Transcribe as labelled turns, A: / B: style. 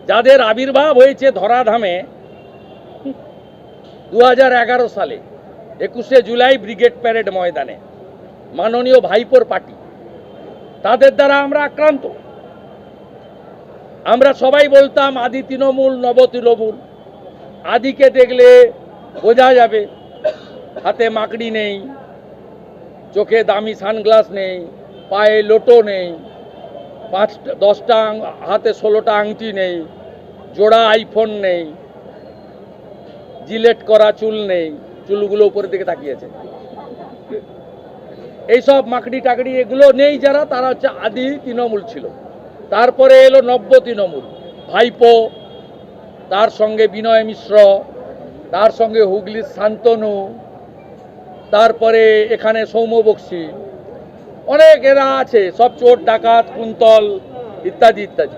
A: যাদের আবির্ভাব হয়েছে ধরাধামে 2011 সালে 21শে জুলাই ব্রিগেড প্যারেড ময়দানে, মাননীয় ভাইপোর পার্টি, তাদের দ্বারা আমরা আক্রান্ত। আমরা সবাই বলতাম আদি তৃণমূল নব তৃণমূল। আদিকে দেখলে বোঝা যাবে হাতে মাকড়ি নেই, চোখে দামি সানগ্লাস নেই, পায়ে লোটো নেই, 5-10টা হাতে 16টা আংটি নেই, জোড়া আইফোন নেই, জিলেট করা চুল নেই, চুলগুলো উপরের দিকে তাকিয়েছে। এইসব মাকড়ি টাকড়ি এগুলো নেই যারা, তারা হচ্ছে আদি তৃণমূল ছিল। তারপরে এলো নব্য তৃণমূল, ভাইপো, তার সঙ্গে বিনয় মিশ্র, তার সঙ্গে হুগলির শান্তনু, তারপরে এখানে সৌম্য বক্সী, অনেক এরা আছে, সব চোর ডাকাত কুন্তল ইত্যাদি ইত্যাদি।